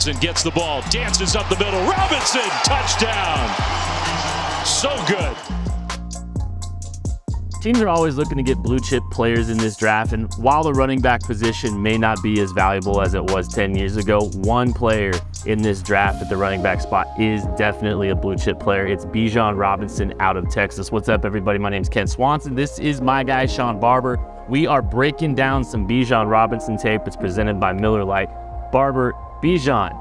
Robinson gets the ball, dances up the middle. Robinson, touchdown. So good. Teams are always looking to get blue chip players in this draft, and while the running back position may not be as valuable as it was 10 years ago, one player in this draft at the running back spot is definitely a blue chip player. It's Bijan Robinson out of Texas. What's up, everybody? My name's Ken Swanson. This is my guy, Sean Barber. We are breaking down some Bijan Robinson tape. It's presented by Miller Lite. Barber, Bijan,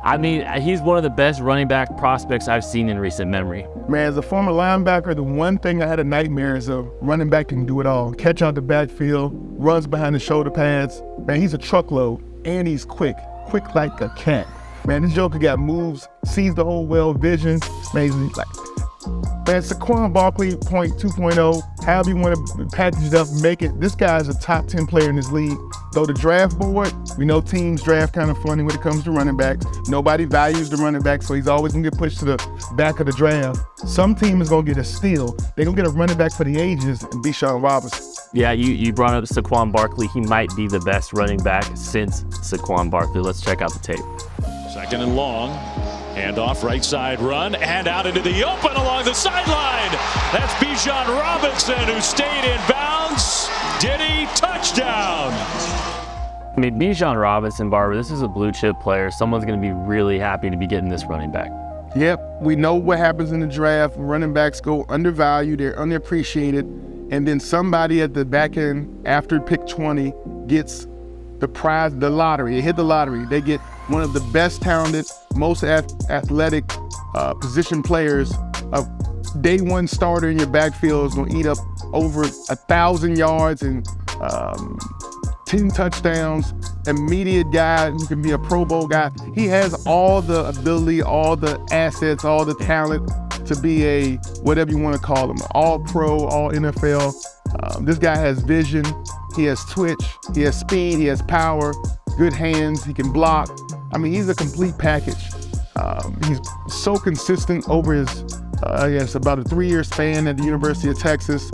I mean, he's one of the best running back prospects I've seen in recent memory. Man, as a former linebacker, the one thing I had a nightmare is a running back can do it all. Catch out the backfield, runs behind the shoulder pads. Man, he's a truckload, and he's quick like a cat. Man, this joker got moves, sees the whole well vision. Man, Saquon Barkley 2.0, however you want to package it up and make it. This guy is a top 10 player in this league. Though the draft board, we know teams draft kind of funny when it comes to running backs. Nobody values the running back, so he's always going to get pushed to the back of the draft. Some team is going to get a steal. They're going to get a running back for the ages, and Bijan Robinson. Yeah, you brought up Saquon Barkley. He might be the best running back since Saquon Barkley. Let's check out the tape. Second and long. Handoff, right side run, and out into the open along the sideline. That's Bijan Robinson, who stayed in bounds. Did he? Touchdown. I mean, Bijan Robinson, Barber, this is a blue chip player. Someone's going to be really happy to be getting this running back. Yep, we know what happens in the draft. Running backs go undervalued, they're underappreciated, and then somebody at the back end after pick 20 gets the prize, the lottery. They hit the lottery. They get one of the best talented, most athletic position players. A day one starter in your backfield is going to eat up over 1,000 yards and 10 touchdowns. Immediate guy who can be a Pro Bowl guy. He has all the ability, all the assets, all the talent to be a, whatever you want to call him, all pro, all NFL. This guy has vision. He has twitch, he has speed, he has power, good hands, he can block. I mean, he's a complete package. He's so consistent over his, about a 3-year span at the University of Texas,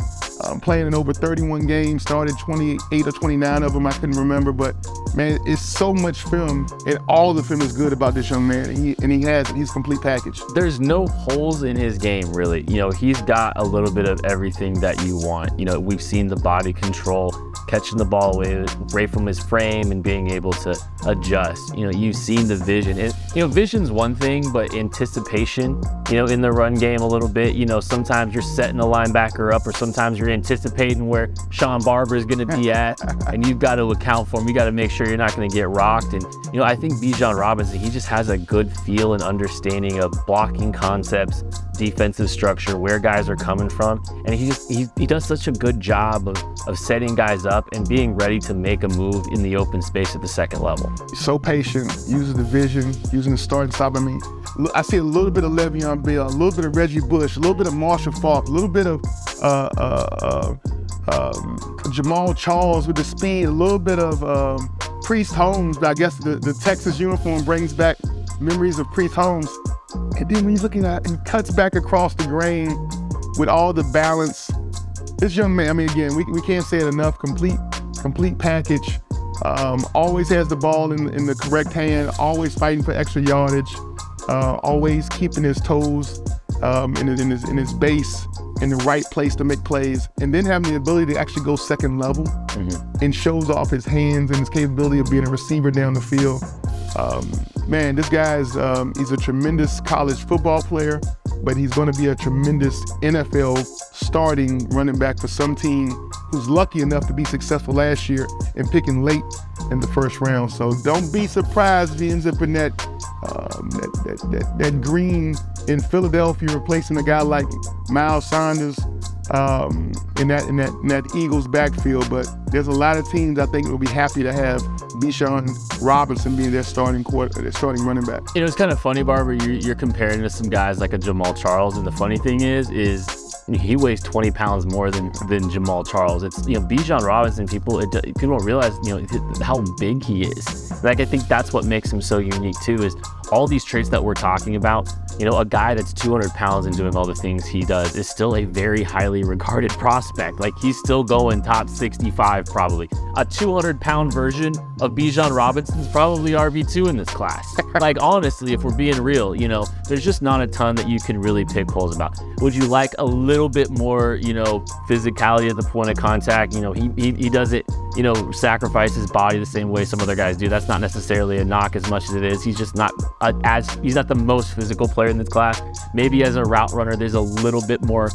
playing in over 31 games, started 28 or 29 of them, I couldn't remember, but man, it's so much film, and all the film is good about this young man, and he has it. He's a complete package. There's no holes in his game, really. You know, he's got a little bit of everything that you want. You know, we've seen the body control, catching the ball away from his frame and being able to adjust. You know, you've seen the vision. And, you know, vision's one thing, but anticipation, you know, in the run game a little bit, you know, sometimes you're setting a linebacker up, or sometimes you're anticipating where Sean Barber is going to be at, and you've got to account for him. You got to make sure you're not going to get rocked. And, you know, I think Bijan Robinson, he just has a good feel and understanding of blocking concepts, defensive structure, where guys are coming from. And he does such a good job of setting guys up and being ready to make a move in the open space at the second level. So patient, uses the vision, using the start and stop. I mean, I see a little bit of Le'Veon Bell, a little bit of Reggie Bush, a little bit of Marshall Faulk, a little bit of Jamal Charles with the speed, a little bit of Priest Holmes. I guess the Texas uniform brings back memories of Priest Holmes. And then when you're looking at, he cuts back across the grain with all the balance. This young man, I mean, again, we can't say it enough, complete package. Always has the ball in the correct hand, always fighting for extra yardage, always keeping his toes in his base in the right place to make plays, and then having the ability to actually go second level and shows off his hands and his capability of being a receiver down the field. Man, this guy is he's a tremendous college football player, but he's going to be a tremendous NFL starting running back for some team who's lucky enough to be successful last year and picking late in the first round. So don't be surprised if he ends up in that green in Philadelphia, replacing a guy like Miles Sanders in that Eagles backfield. But there's a lot of teams I think will be happy to have Bijan Robinson being their starting running back. You know, it's kind of funny, Barber, you're comparing to some guys like a Jamal Charles, and the funny thing is he weighs 20 pounds more than Jamal Charles. It's, you know, Bijan Robinson, people don't realize, you know, how big he is. Like, I think that's what makes him so unique too, is all these traits that we're talking about. You know, a guy that's 200 pounds and doing all the things he does is still a very highly regarded prospect. Like, he's still going top 65 RB5 probably. A 200-pound version of Bijan Robinson is probably RB2 in this class. Like, honestly, if we're being real, there's just not a ton that you can really pick holes about. Would you like a little bit more, physicality at the point of contact? He does it, sacrifice his body the same way some other guys do. That's not necessarily a knock as much as it is. He's just not he's not the most physical player in this class. Maybe as a route runner, there's a little bit more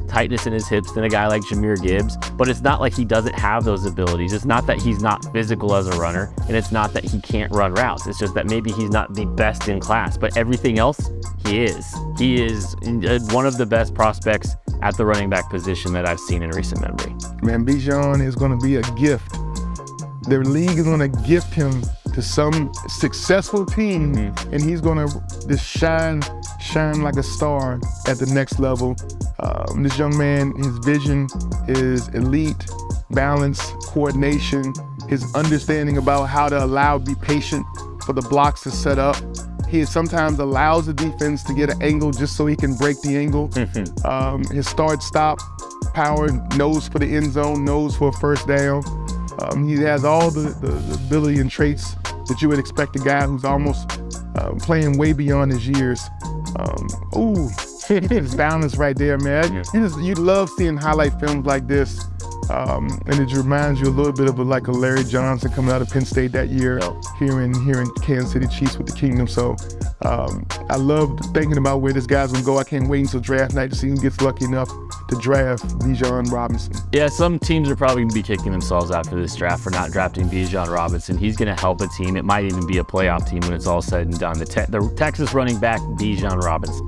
tightness in his hips than a guy like Jahmyr Gibbs, but it's not like he doesn't have those abilities. It's not that he's not physical as a runner, and it's not that he can't run routes. It's just that maybe he's not the best in class, but everything else, he is. He is one of the best prospects at the running back position that I've seen in recent memory. Man, Bijan is going to be a gift. The league is going to gift him to some successful team, and he's going to just shine like a star at the next level. This young man, his vision is elite, balance, coordination, his understanding about how to be patient for the blocks to set up. He sometimes allows the defense to get an angle just so he can break the angle. His start-stop power, nose for the end zone, nose for a first down. He has all the ability and traits that you would expect a guy who's almost playing way beyond his years. His balance right there, man. You love seeing highlight films like this. And it reminds you a little bit of a Larry Johnson coming out of Penn State that year, here in Kansas City Chiefs with the Kingdom. So I love thinking about where this guy's gonna go. I can't wait until draft night to see who gets lucky enough to draft Bijan Robinson. Yeah, some teams are probably gonna be kicking themselves after this draft for not drafting Bijan Robinson. He's gonna help a team. It might even be a playoff team when it's all said and done. The Texas running back, Bijan Robinson.